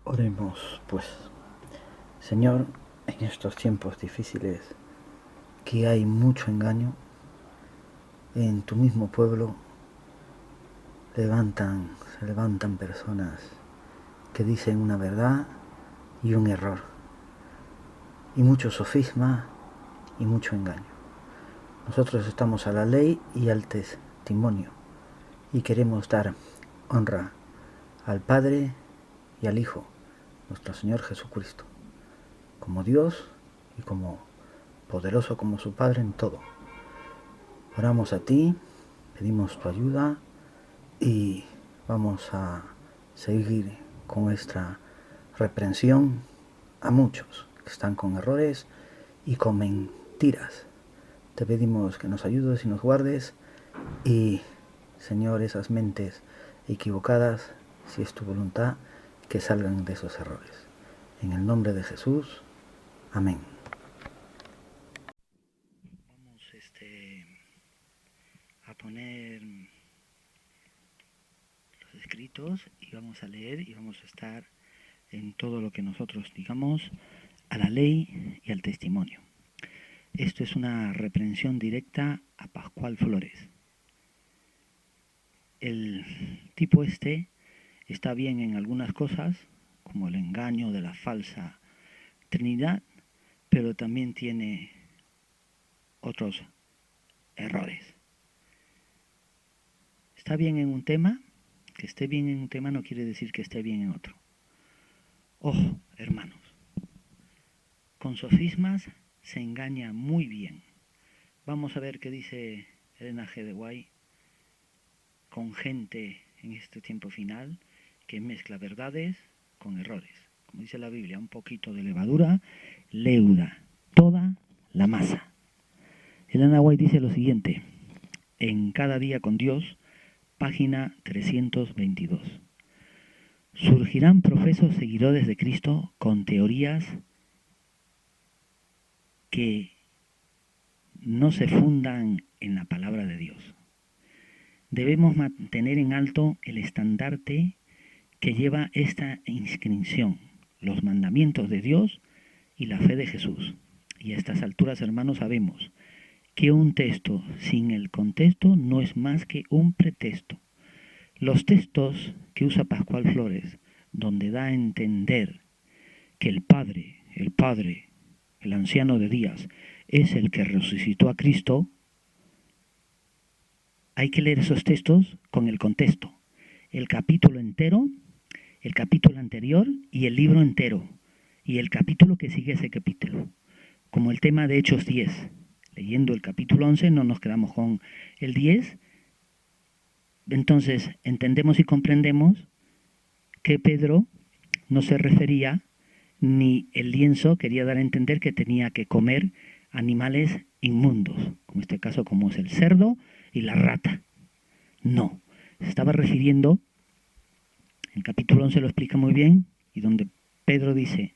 Oremos, pues. Señor, en estos tiempos difíciles, que hay mucho engaño, en tu mismo pueblo se levantan personas que dicen una verdad y un error, y mucho sofisma y mucho engaño. Nosotros estamos a la ley y al testimonio, y queremos dar honra al Padre y al Hijo, nuestro Señor Jesucristo, como Dios y como poderoso como su Padre en todo. Oramos a ti, pedimos tu ayuda y vamos a seguir con nuestra reprensión a muchos que están con errores y con mentiras. Te pedimos que nos ayudes y nos guardes y, Señor, esas mentes equivocadas, si es tu voluntad, que salgan de esos errores. En el nombre de Jesús, amén. Vamos a poner los escritos y vamos a leer y vamos a estar en todo lo que nosotros digamos a la ley y al testimonio. Esto es una reprensión directa a Pascual Flores. El tipo está bien en algunas cosas, como el engaño de la falsa Trinidad, pero también tiene otros errores. Está bien en un tema, que esté bien en un tema no quiere decir que esté bien en otro. Ojo, hermanos, con sofismas se engaña muy bien. Vamos a ver qué dice Elena G. de White con gente en este tiempo final que mezcla verdades con errores. Como dice la Biblia, un poquito de levadura leuda toda la masa. Elena White dice lo siguiente, en Cada día con Dios, página 322. Surgirán profesos seguidores de Cristo con teorías que no se fundan en la palabra de Dios. Debemos mantener en alto el estandarte que lleva esta inscripción, los mandamientos de Dios y la fe de Jesús. Y a estas alturas, hermanos, sabemos que un texto sin el contexto no es más que un pretexto. Los textos que usa Pascual Flores, donde da a entender que el Padre, el anciano de días, es el que resucitó a Cristo, hay que leer esos textos con el contexto. El capítulo entero, el capítulo anterior y el libro entero. Y el capítulo que sigue ese capítulo. Como el tema de Hechos 10. Leyendo el capítulo 11 no nos quedamos con el 10. Entonces entendemos y comprendemos que Pedro no se refería, ni el lienzo quería dar a entender que tenía que comer animales inmundos, como en este caso como es el cerdo y la rata. No, se estaba refiriendo, el capítulo 11 lo explica muy bien, y donde Pedro dice,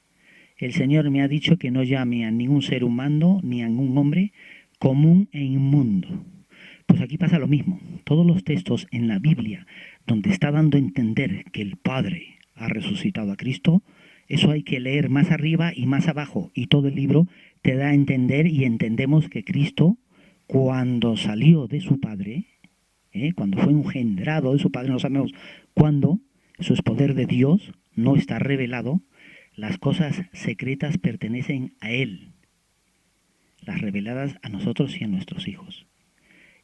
el Señor me ha dicho que no llame a ningún ser humano ni a ningún hombre común e inmundo. Pues aquí pasa lo mismo. Todos los textos en la Biblia donde está dando a entender que el Padre ha resucitado a Cristo, eso hay que leer más arriba y más abajo. Y todo el libro te da a entender y entendemos que Cristo, cuando salió de su Padre, cuando fue engendrado de su Padre, no sabemos cuándo, eso es poder de Dios, no está revelado, las cosas secretas pertenecen a Él, las reveladas a nosotros y a nuestros hijos.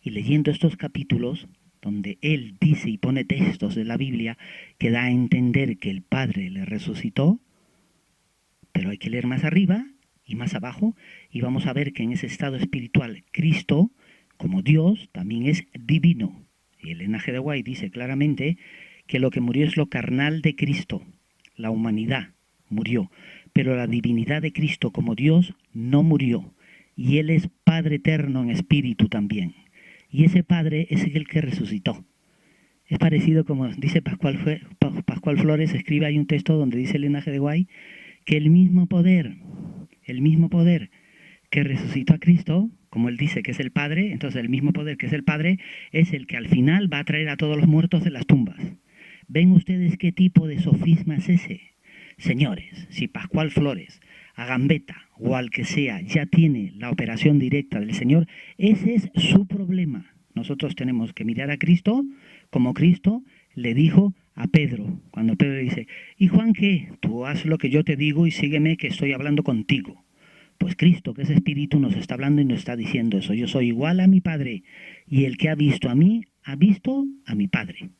Y leyendo estos capítulos, donde Él dice y pone textos de la Biblia que da a entender que el Padre le resucitó, pero hay que leer más arriba y más abajo, y vamos a ver que en ese estado espiritual Cristo, como Dios, también es divino. Y Elena G. de White dice claramente que lo que murió es lo carnal de Cristo, la humanidad murió, pero la divinidad de Cristo como Dios no murió, y Él es Padre eterno en espíritu también, y ese Padre es el que resucitó. Es parecido como dice Pascual Flores, escribe, hay un texto donde dice Elena G. de White, que el mismo poder que resucitó a Cristo, como él dice que es el Padre, entonces el mismo poder que es el Padre es el que al final va a traer a todos los muertos de las tumbas. ¿Ven ustedes qué tipo de sofisma es ese? Señores, si Pascual Flores, a Gambetta o al que sea ya tiene la operación directa del Señor, ese es su problema. Nosotros tenemos que mirar a Cristo como Cristo le dijo a Pedro, cuando Pedro le dice, ¿y Juan qué? Tú haz lo que yo te digo y sígueme que estoy hablando contigo. Pues Cristo, que es Espíritu, nos está hablando y nos está diciendo eso. Yo soy igual a mi Padre y el que ha visto a mí, ha visto a mi Padre.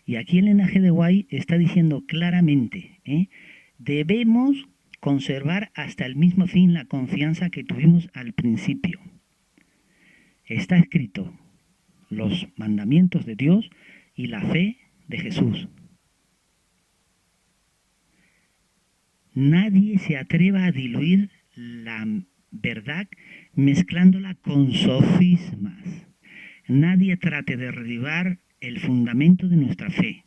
Y aquí el Elena G. de White está diciendo claramente, debemos conservar hasta el mismo fin la confianza que tuvimos al principio. Está escrito los mandamientos de Dios y la fe de Jesús. Nadie se atreva a diluir la verdad mezclándola con sofismas. Nadie trate de derribar el fundamento de nuestra fe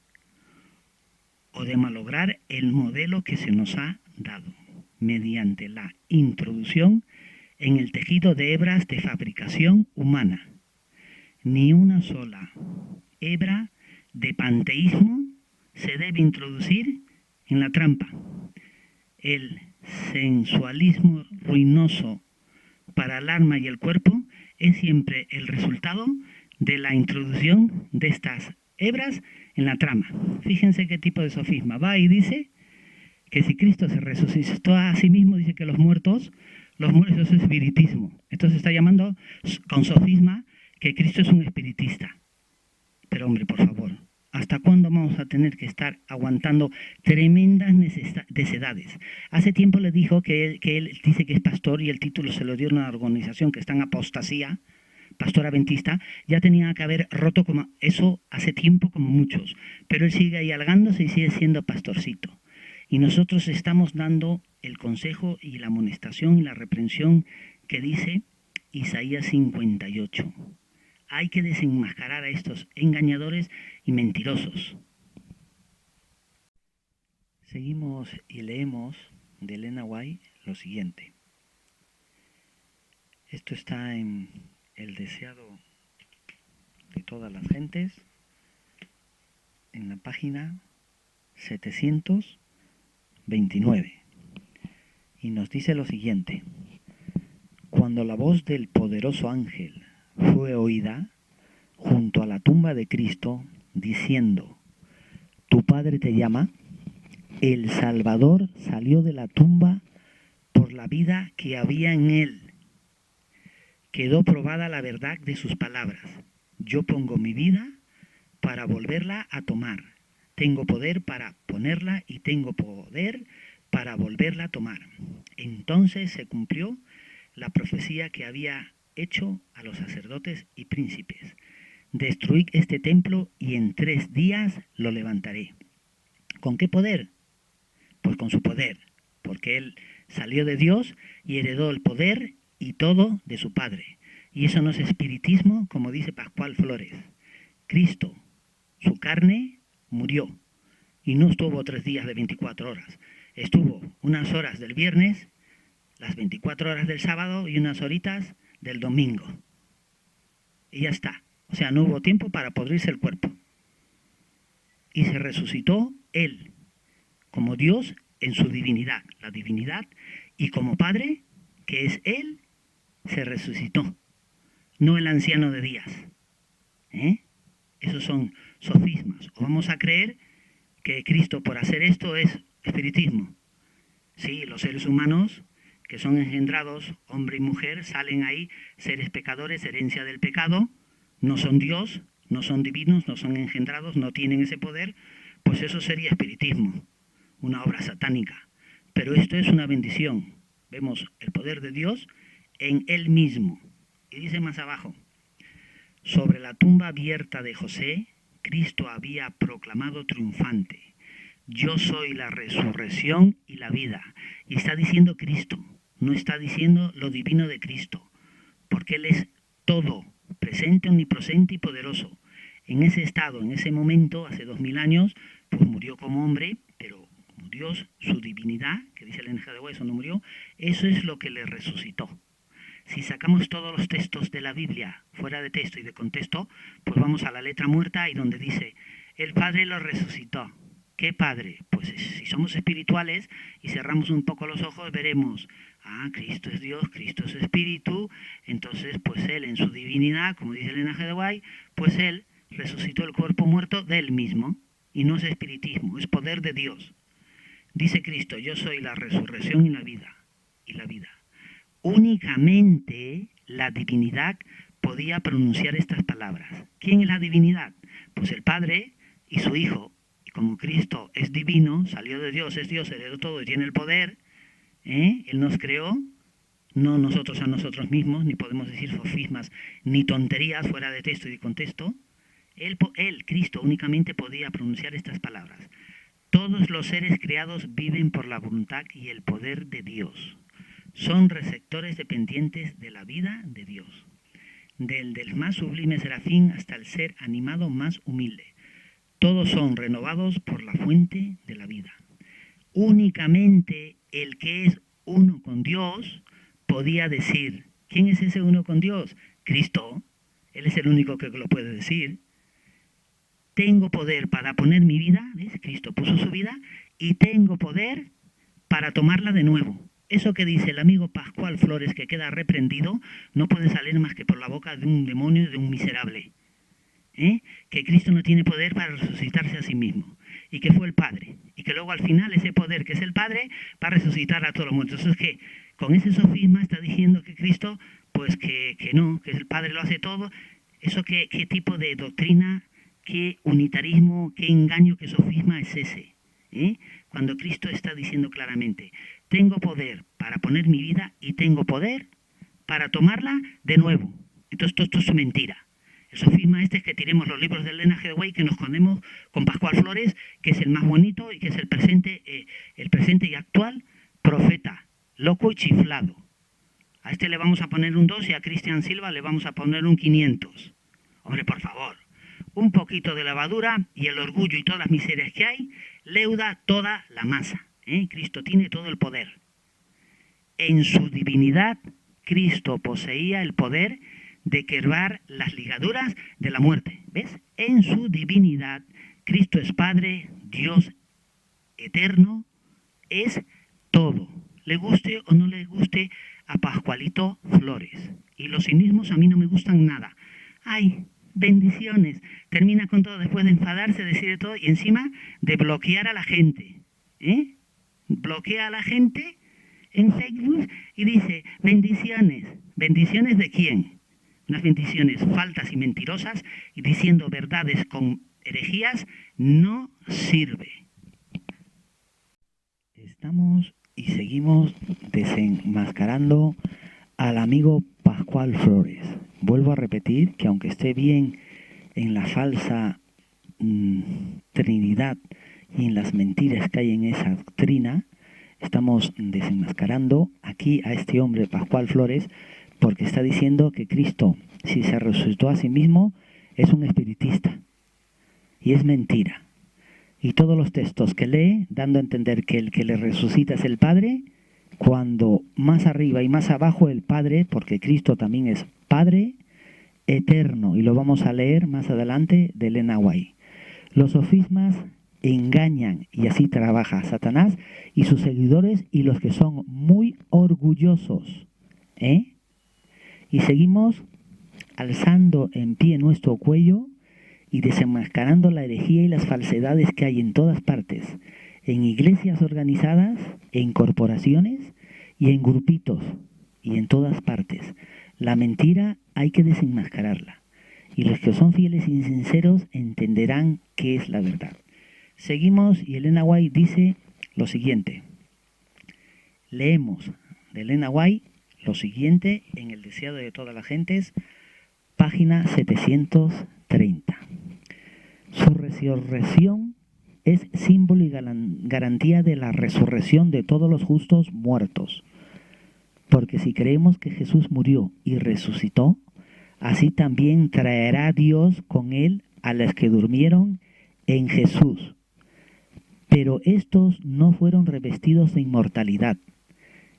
o de malograr el modelo que se nos ha dado mediante la introducción en el tejido de hebras de fabricación humana. Ni una sola hebra de panteísmo se debe introducir en la trampa. El sensualismo ruinoso para el alma y el cuerpo es siempre el resultado de la introducción de estas hebras en la trama. Fíjense qué tipo de sofisma. Va y dice que si Cristo se resucitó a sí mismo, dice que los muertos, eso es espiritismo. Esto se está llamando con sofisma que Cristo es un espiritista. Pero hombre, por favor, ¿hasta cuándo vamos a tener que estar aguantando tremendas necedades? Hace tiempo le dijo que él dice que es pastor y el título se lo dio a una organización que está en apostasía, pastor adventista. Ya tenía que haber roto como eso hace tiempo como muchos, pero él sigue ahí halgándose y sigue siendo pastorcito. Y nosotros estamos dando el consejo y la amonestación y la reprensión que dice Isaías 58. Hay que desenmascarar a estos engañadores y mentirosos. Seguimos y leemos de Elena White lo siguiente. Esto está en El deseado de todas las gentes, en la página 729. Y nos dice lo siguiente. Cuando la voz del poderoso ángel fue oída junto a la tumba de Cristo, diciendo, tu Padre te llama, el Salvador salió de la tumba por la vida que había en él. Quedó probada la verdad de sus palabras. Yo pongo mi vida para volverla a tomar. Tengo poder para ponerla y tengo poder para volverla a tomar. Entonces se cumplió la profecía que había hecho a los sacerdotes y príncipes. Destruid este templo y en 3 días lo levantaré. ¿Con qué poder? Pues con su poder, porque él salió de Dios y heredó el poder y todo de su Padre. Y eso no es espiritismo, como dice Pascual Flores. Cristo, su carne, murió y no estuvo 3 días de 24 horas. Estuvo unas horas del viernes, las 24 horas del sábado y unas horitas del domingo. Y ya está. O sea, no hubo tiempo para podrirse el cuerpo. Y se resucitó él, como Dios en su divinidad, la divinidad, y como Padre, que es él, se resucitó. No el anciano de días. Esos son sofismas. O vamos a creer que Cristo por hacer esto es espiritismo. Sí, los seres humanos que son engendrados, hombre y mujer, salen ahí, seres pecadores, herencia del pecado, no son Dios, no son divinos, no son engendrados, no tienen ese poder, pues eso sería espiritismo, una obra satánica. Pero esto es una bendición. Vemos el poder de Dios en Él mismo. Y dice más abajo, sobre la tumba abierta de José, Cristo había proclamado triunfante, yo soy la resurrección y la vida. Y está diciendo Cristo, no está diciendo lo divino de Cristo, porque Él es todo, presente, omnipresente y poderoso. En ese estado, en ese momento, hace 2000 años, pues murió como hombre, pero como Dios, su divinidad, que dice el Elena G. de White, no murió, eso es lo que le resucitó. Si sacamos todos los textos de la Biblia fuera de texto y de contexto, pues vamos a la letra muerta y donde dice, el Padre lo resucitó. ¿Qué padre? Pues si somos espirituales y cerramos un poco los ojos, veremos, Cristo es Dios, Cristo es Espíritu, entonces pues Él en su divinidad, como dice Elena G. de White, pues Él resucitó el cuerpo muerto de Él mismo, y no es espiritismo, es poder de Dios. Dice Cristo, yo soy la resurrección y la vida. Únicamente la divinidad podía pronunciar estas palabras. ¿Quién es la divinidad? Pues el Padre y su Hijo. Y como Cristo es divino, salió de Dios, es Dios, heredó todo y tiene el poder, Él nos creó, no nosotros a nosotros mismos, ni podemos decir sofismas, ni tonterías fuera de texto y de contexto. Él, Cristo, únicamente podía pronunciar estas palabras. Todos los seres creados viven por la voluntad y el poder de Dios. Son receptores dependientes de la vida de Dios, del más sublime serafín hasta el ser animado más humilde. Todos son renovados por la fuente de la vida. Únicamente el que es uno con Dios podía decir, ¿quién es ese uno con Dios? Cristo. Él es el único que lo puede decir. Tengo poder para poner mi vida, ¿ves? Cristo puso su vida, y tengo poder para tomarla de nuevo. Eso que dice el amigo Pascual Flores, que queda reprendido, no puede salir más que por la boca de un demonio y de un miserable. Que Cristo no tiene poder para resucitarse a sí mismo, y que fue el Padre, y que luego al final ese poder que es el Padre va a resucitar a todos los muertos. Eso es que con ese sofisma está diciendo que Cristo, pues que no, que el Padre lo hace todo. Eso qué tipo de doctrina, qué unitarismo, qué engaño, qué sofisma es ese. Cuando Cristo está diciendo claramente, tengo poder para poner mi vida y tengo poder para tomarla de nuevo. Entonces esto es mentira. El sofisma este es que tiremos los libros de Elena G. de White, que nos escondemos con Pascual Flores, que es el más bonito y que es el presente y actual profeta, loco y chiflado. A este le vamos a poner un 2 y a Cristian Silva le vamos a poner un 500. Hombre, por favor. Un poquito de levadura y el orgullo y todas las miserias que hay leuda toda la masa. Cristo tiene todo el poder. En su divinidad, Cristo poseía el poder de quebrar las ligaduras de la muerte. ¿Ves? En su divinidad, Cristo es Padre, Dios eterno, es todo. Le guste o no le guste a Pascualito Flores. Y los cinismos a mí no me gustan nada. ¡Ay! Bendiciones. Termina con todo después de enfadarse, decir de todo y encima de bloquear a la gente. Bloquea a la gente en Facebook y dice, bendiciones. ¿Bendiciones de quién? Unas bendiciones falsas y mentirosas y diciendo verdades con herejías no sirve. Estamos y seguimos desenmascarando al amigo Pascual Flores. Vuelvo a repetir que aunque esté bien en la falsa Trinidad y en las mentiras que hay en esa doctrina, estamos desenmascarando aquí a este hombre Pascual Flores porque está diciendo que Cristo, si se resucitó a sí mismo, es un espiritista. Y es mentira. Y todos los textos que lee, dando a entender que el que le resucita es el Padre, cuando más arriba y más abajo el Padre, porque Cristo también es Padre eterno, y lo vamos a leer más adelante de Elena White. Los sofismas engañan, y así trabaja Satanás y sus seguidores y los que son muy orgullosos. Y seguimos alzando en pie nuestro cuello y desenmascarando la herejía y las falsedades que hay en todas partes, en iglesias organizadas, en corporaciones y en grupitos, y en todas partes. La mentira hay que desenmascararla, y los que son fieles y sinceros entenderán qué es la verdad. Seguimos y Elena White dice lo siguiente. Leemos de Elena White lo siguiente en El deseado de todas las gentes, página 730. Su resurrección es símbolo y garantía de la resurrección de todos los justos muertos. Porque si creemos que Jesús murió y resucitó, así también traerá Dios con él a los que durmieron en Jesús. Pero estos no fueron revestidos de inmortalidad.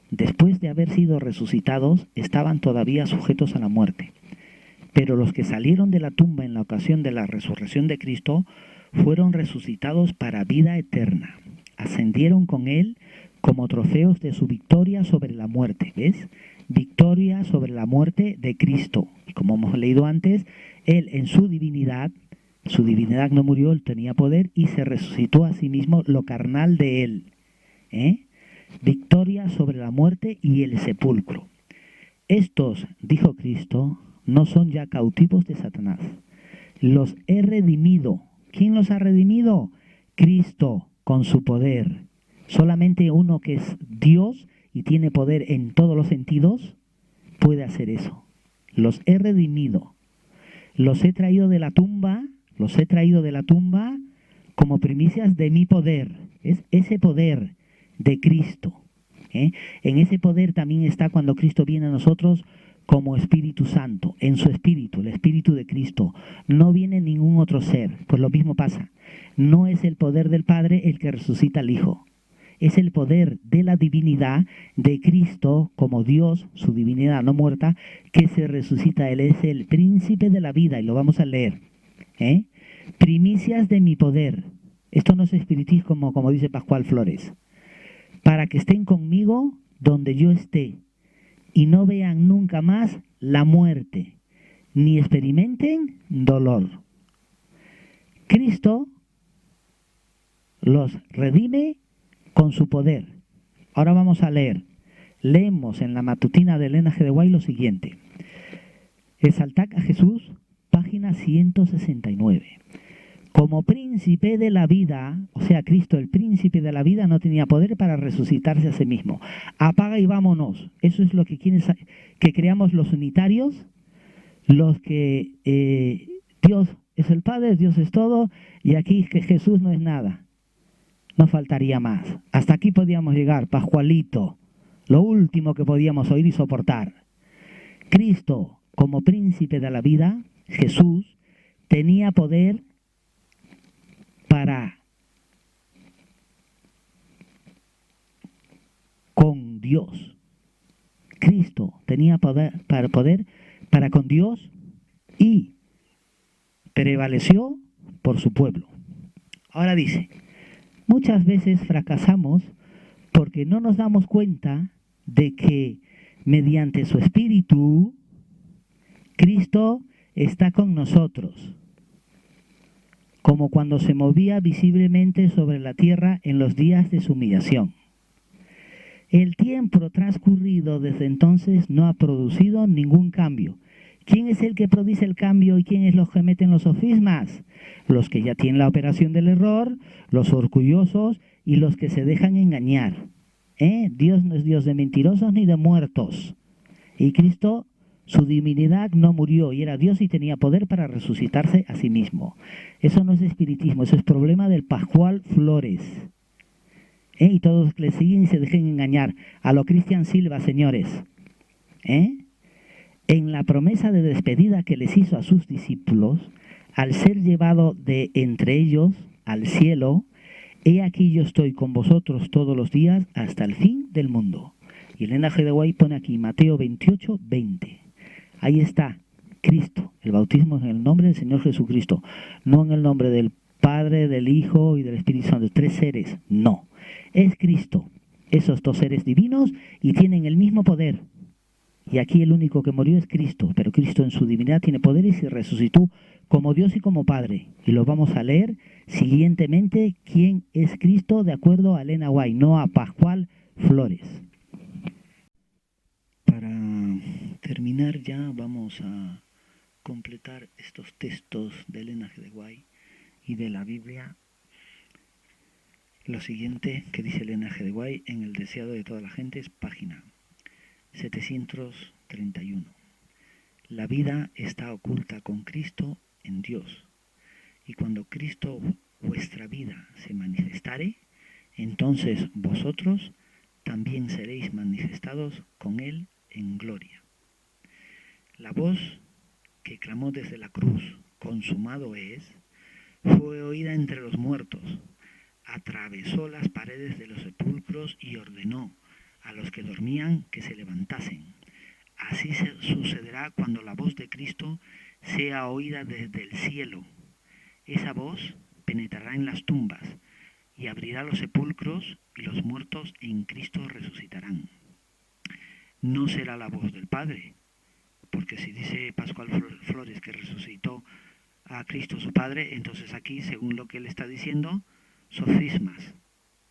Después de haber sido resucitados, estaban todavía sujetos a la muerte. Pero los que salieron de la tumba en la ocasión de la resurrección de Cristo fueron resucitados para vida eterna. Ascendieron con él como trofeos de su victoria sobre la muerte. ¿Ves? Victoria sobre la muerte de Cristo. Y como hemos leído antes, él en su divinidad no murió, él tenía poder y se resucitó a sí mismo lo carnal de él. Victoria sobre la muerte y el sepulcro. Estos, dijo Cristo, no son ya cautivos de Satanás. Los he redimido. ¿Quién los ha redimido? Cristo, con su poder. Solamente uno que es Dios y tiene poder en todos los sentidos puede hacer eso. Los he redimido. Los he traído de la tumba como primicias de mi poder. Es ese poder de Cristo. En ese poder también está cuando Cristo viene a nosotros como Espíritu Santo, en su Espíritu, el Espíritu de Cristo. No viene ningún otro ser. Pues lo mismo pasa. No es el poder del Padre el que resucita al Hijo. Es el poder de la divinidad de Cristo como Dios, su divinidad no muerta, que se resucita. Él es el príncipe de la vida y lo vamos a leer. Primicias de mi poder. Esto no es espiritismo como dice Pascual Flores. Para que estén conmigo donde yo esté y no vean nunca más la muerte, ni experimenten dolor. Cristo los redime con su poder. Ahora vamos a leer. Leemos en la matutina de Elena G. de Guay lo siguiente. Exaltad a Jesús, página 169. Como príncipe de la vida, o sea, Cristo, el príncipe de la vida, no tenía poder para resucitarse a sí mismo. Apaga y vámonos. Eso es lo que quieren que creamos los unitarios, los que Dios es el Padre, Dios es todo, y aquí que Jesús no es nada. No faltaría más. Hasta aquí podíamos llegar, Pascualito. Lo último que podíamos oír y soportar. Cristo, como príncipe de la vida, Jesús, tenía poder para con Dios. Cristo tenía poder para con Dios y prevaleció por su pueblo. Ahora dice, muchas veces fracasamos porque no nos damos cuenta de que mediante su Espíritu, Cristo está con nosotros, como cuando se movía visiblemente sobre la tierra en los días de su humillación. El tiempo transcurrido desde entonces no ha producido ningún cambio. ¿Quién es el que produce el cambio y quién es los que meten los sofismas? Los que ya tienen la operación del error, los orgullosos y los que se dejan engañar. Dios no es Dios de mentirosos ni de muertos. Y Cristo, su divinidad no murió y era Dios y tenía poder para resucitarse a sí mismo. Eso no es espiritismo, eso es problema del Pascual Flores. Y todos le siguen y se dejen engañar. A lo Cristian Silva, señores. En la promesa de despedida que les hizo a sus discípulos, al ser llevado de entre ellos al cielo, he aquí yo estoy con vosotros todos los días hasta el fin del mundo. Y Elena G. de Guay pone aquí Mateo 28, 20. Ahí está Cristo. El bautismo es en el nombre del Señor Jesucristo, no en el nombre del Padre, del Hijo y del Espíritu Santo. 3 seres, no. Es Cristo, esos 2 seres divinos y tienen el mismo poder. Y aquí el único que murió es Cristo, pero Cristo en su divinidad tiene poder y se resucitó como Dios y como Padre. Y lo vamos a leer siguientemente quién es Cristo de acuerdo a Elena Guay, no a Pascual Flores. Para terminar ya vamos a completar estos textos de Elena G. de Guay y de la Biblia. Lo siguiente que dice Elena G. de Guay en El deseado de toda la gente es página 731. La vida está oculta con Cristo en Dios, y cuando Cristo vuestra vida se manifestare, entonces vosotros también seréis manifestados con Él en gloria. La voz que clamó desde la cruz, consumado es, fue oída entre los muertos, atravesó las paredes de los sepulcros y ordenó a los que dormían que se levantasen. Así sucederá cuando la voz de Cristo sea oída desde el cielo. Esa voz penetrará en las tumbas y abrirá los sepulcros, y los muertos en Cristo resucitarán. No será la voz del Padre, porque si dice Pascual Flores que resucitó a Cristo su Padre, entonces aquí, según lo que él está diciendo, sofismas.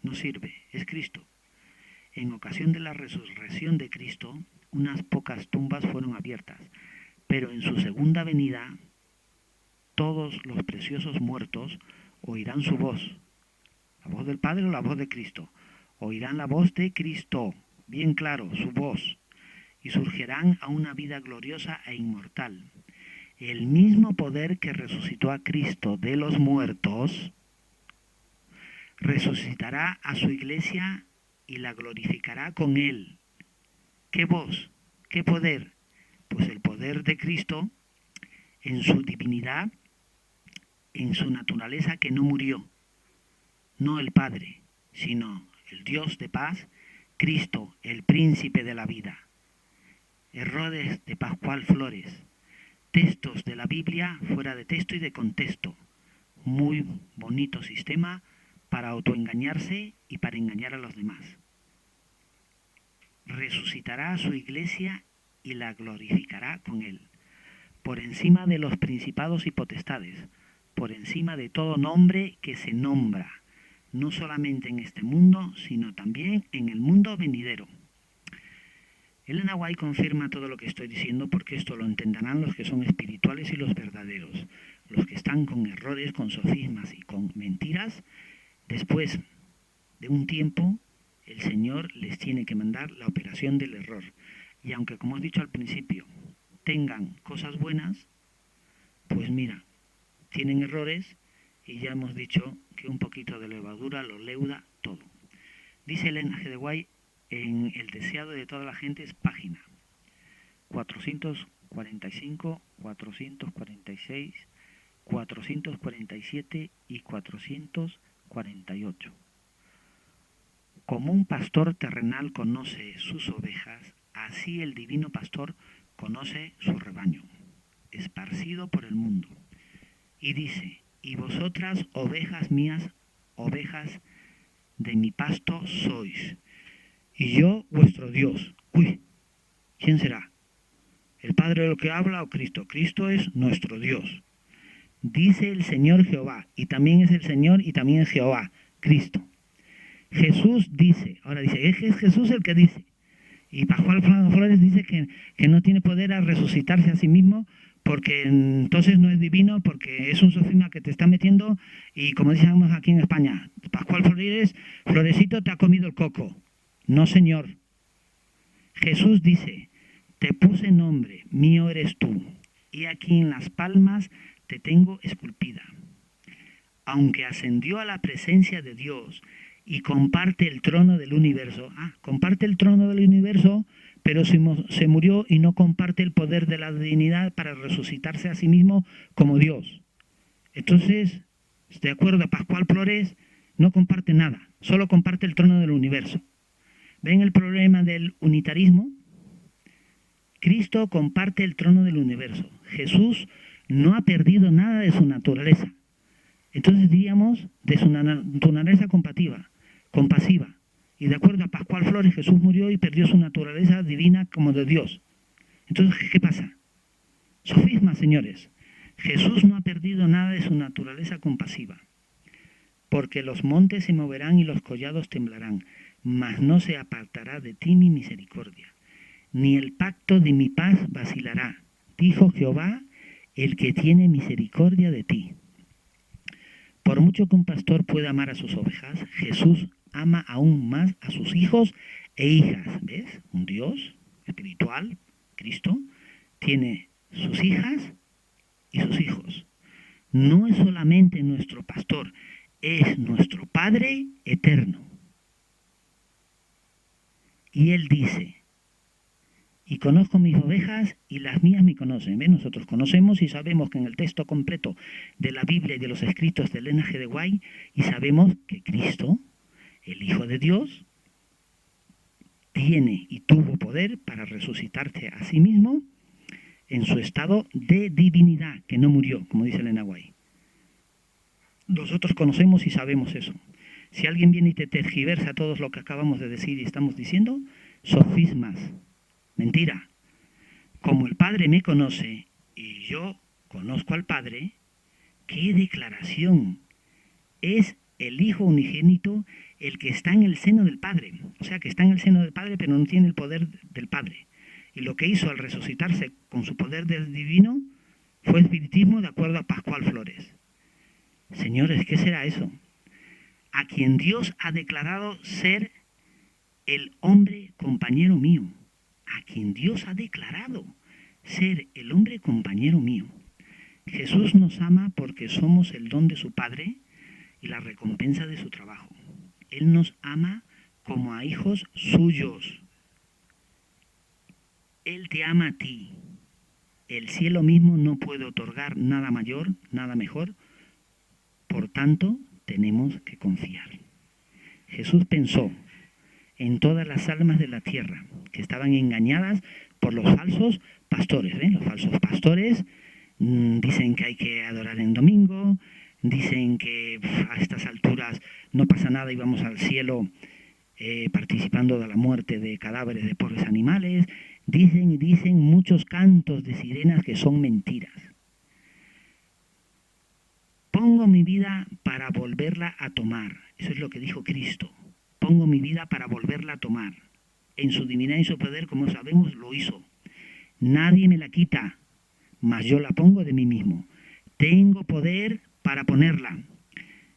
No sirve, es Cristo. En ocasión de la resurrección de Cristo, unas pocas tumbas fueron abiertas, pero en su segunda venida, todos los preciosos muertos oirán su voz. ¿La voz del Padre o la voz de Cristo? Oirán la voz de Cristo, bien claro, su voz, y surgirán a una vida gloriosa e inmortal. El mismo poder que resucitó a Cristo de los muertos, resucitará a su iglesia y la glorificará con él. ¿Qué voz? ¿Qué poder? Pues el poder de Cristo en su divinidad, en su naturaleza que no murió. No el Padre, sino el Dios de paz, Cristo, el príncipe de la vida. Errores de Pascual Flores. Textos de la Biblia fuera de texto y de contexto. Muy bonito sistema para autoengañarse y para engañar a los demás. Resucitará a su iglesia y la glorificará con él, por encima de los principados y potestades, por encima de todo nombre que se nombra, no solamente en este mundo, sino también en el mundo venidero. Elena White confirma todo lo que estoy diciendo, porque esto lo entenderán los que son espirituales y los verdaderos. Los que están con errores, con sofismas y con mentiras, después de un tiempo el Señor les tiene que mandar la operación del error. Y aunque, como he dicho al principio, tengan cosas buenas, pues mira, tienen errores, y ya hemos dicho que un poquito de levadura lo leuda todo. Dice Elena G. White en El deseado de toda la gente, es página 445, 446, 447 y 448. Como un pastor terrenal conoce sus ovejas, así el divino pastor conoce su rebaño, esparcido por el mundo. Y dice: y vosotras, ovejas mías, ovejas de mi pasto sois, y yo vuestro Dios. Uy, ¿quién será? ¿El Padre de lo que habla o Cristo? Cristo es nuestro Dios. Dice el Señor Jehová, y también es el Señor y también es Jehová, Cristo. Jesús dice, ahora dice, es Jesús el que dice. Y Pascual Flores dice que no tiene poder a resucitarse a sí mismo, porque entonces no es divino, porque es un sofisma que te está metiendo, y como decíamos aquí en España, Pascual Flores, Florecito te ha comido el coco. No, señor. Jesús dice, te puse nombre, mío eres tú, y aquí en las palmas te tengo esculpida. Aunque ascendió a la presencia de Dios y comparte el trono del universo, comparte el trono del universo, pero se murió y no comparte el poder de la divinidad para resucitarse a sí mismo como Dios. Entonces, de acuerdo a Pascual Flores, no comparte nada, solo comparte el trono del universo. ¿Ven el problema del unitarismo? Cristo comparte el trono del universo. Jesús no ha perdido nada de su naturaleza. Entonces diríamos de su naturaleza compasiva. Y de acuerdo a Pascual Flores, Jesús murió y perdió su naturaleza divina como de Dios. Entonces, ¿qué pasa? Sofisma, señores. Jesús no ha perdido nada de su naturaleza compasiva. Porque los montes se moverán y los collados temblarán, mas no se apartará de ti mi misericordia, ni el pacto de mi paz vacilará, dijo Jehová, el que tiene misericordia de ti. Por mucho que un pastor pueda amar a sus ovejas, Jesús ama aún más a sus hijos e hijas. ¿Ves? Un Dios espiritual, Cristo, tiene sus hijas y sus hijos. No es solamente nuestro pastor, es nuestro Padre eterno. Y Él dice, y conozco mis ovejas y las mías me conocen. ¿Ves? Nosotros conocemos y sabemos que en el texto completo de la Biblia y de los escritos de Elena G. White, y sabemos que Cristo, el Hijo de Dios, tiene y tuvo poder para resucitarse a sí mismo en su estado de divinidad, que no murió, como dice Elena White. Nosotros conocemos y sabemos eso. Si alguien viene y te tergiversa todo lo que acabamos de decir y estamos diciendo, sofismas, mentira. Como el Padre me conoce y yo conozco al Padre, ¿qué declaración? Es el Hijo unigénito el que está en el seno del Padre. O sea, que está en el seno del Padre, pero no tiene el poder del Padre. Y lo que hizo al resucitarse con su poder del divino fue espiritismo de acuerdo a Pascual Flores. Señores, ¿qué será eso? A quien Dios ha declarado ser el hombre compañero mío. A quien Dios ha declarado ser el hombre compañero mío. Jesús nos ama porque somos el don de su Padre y la recompensa de su trabajo. Él nos ama como a hijos suyos. Él te ama a ti. El cielo mismo no puede otorgar nada mayor, nada mejor. Por tanto, tenemos que confiar. Jesús pensó en todas las almas de la tierra que estaban engañadas por los falsos pastores. Los falsos pastores dicen que hay que adorar en domingo, dicen que a estas alturas no pasa nada y vamos al cielo participando de la muerte de cadáveres de pobres animales. Dicen y dicen muchos cantos de sirenas que son mentiras. Pongo mi vida para volverla a tomar. Eso es lo que dijo Cristo. Pongo mi vida para volverla a tomar. En su divinidad y su poder, como sabemos, lo hizo. Nadie me la quita, mas yo la pongo de mí mismo. Tengo poder para ponerla.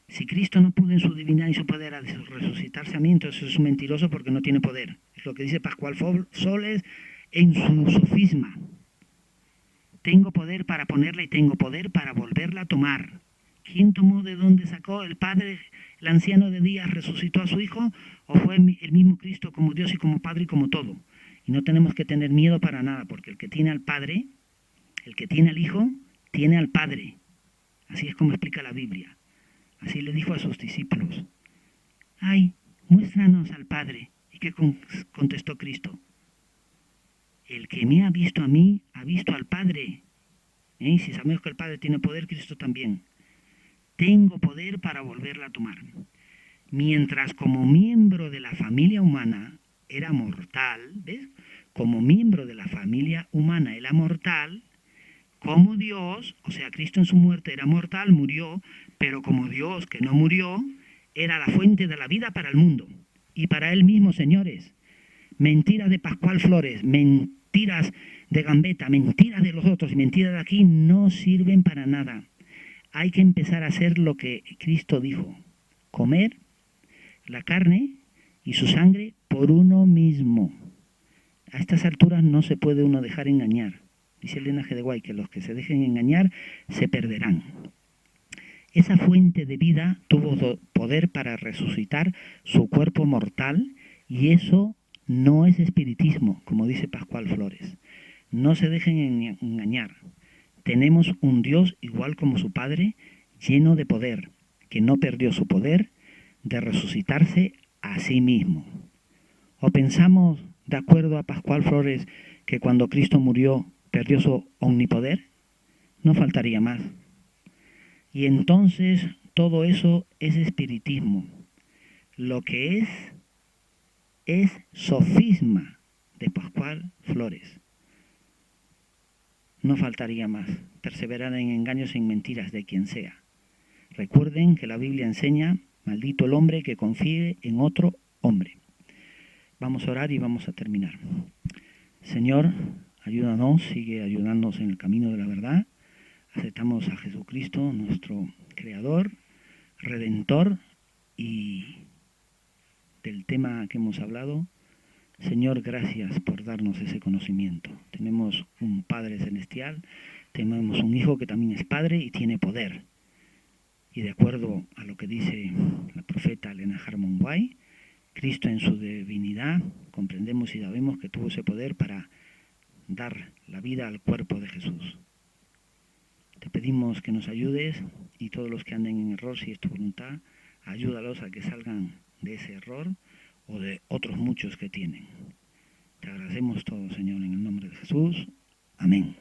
Si Cristo no pudo en su divinidad y su poder a resucitarse a mí, entonces es un mentiroso porque no tiene poder. Es lo que dice Pascual Soles en su sofisma. Tengo poder para ponerla y tengo poder para volverla a tomar. ¿Quién tomó de dónde sacó? ¿El Padre, el anciano de días, resucitó a su Hijo? ¿O fue el mismo Cristo como Dios y como Padre y como todo? Y no tenemos que tener miedo para nada, porque el que tiene al Padre, el que tiene al Hijo, tiene al Padre. Así es como explica la Biblia. Así le dijo a sus discípulos. Ay, muéstranos al Padre. ¿Y qué contestó Cristo? El que me ha visto a mí, ha visto al Padre. Si sabemos que el Padre tiene poder, Cristo también. Tengo poder para volverla a tomar. Mientras como miembro de la familia humana era mortal, ¿ves? Como miembro de la familia humana era mortal, como Dios, o sea, Cristo en su muerte era mortal, murió, pero como Dios que no murió, era la fuente de la vida para el mundo y para él mismo, señores. Mentiras de Pascual Flores, mentiras de Gambetta, mentiras de los otros y mentiras de aquí no sirven para nada. Hay que empezar a hacer lo que Cristo dijo, comer la carne y su sangre por uno mismo. A estas alturas no se puede uno dejar engañar. Dice Elena G. de Guay que los que se dejen engañar se perderán. Esa fuente de vida tuvo poder para resucitar su cuerpo mortal y eso no es espiritismo, como dice Pascual Flores. No se dejen engañar. Tenemos un Dios igual como su Padre, lleno de poder, que no perdió su poder de resucitarse a sí mismo. ¿O pensamos, de acuerdo a Pascual Flores, que cuando Cristo murió perdió su omnipoder? No faltaría más. Y entonces todo eso es espiritismo. Lo que es sofisma de Pascual Flores. No faltaría más. Perseverar en engaños y en mentiras de quien sea. Recuerden que la Biblia enseña, maldito el hombre que confíe en otro hombre. Vamos a orar y vamos a terminar. Señor, ayúdanos, sigue ayudándonos en el camino de la verdad. Aceptamos a Jesucristo, nuestro Creador, Redentor, y del tema que hemos hablado. Señor, gracias por darnos ese conocimiento. Tenemos un Padre Celestial, tenemos un Hijo que también es Padre y tiene poder. Y de acuerdo a lo que dice la profeta Elena Harmon White, Cristo en su divinidad, comprendemos y sabemos que tuvo ese poder para dar la vida al cuerpo de Jesús. Te pedimos que nos ayudes y todos los que anden en error, si es tu voluntad, ayúdalos a que salgan de ese error o de otros muchos que tienen. Te agradecemos todo, Señor, en el nombre de Jesús. Amén.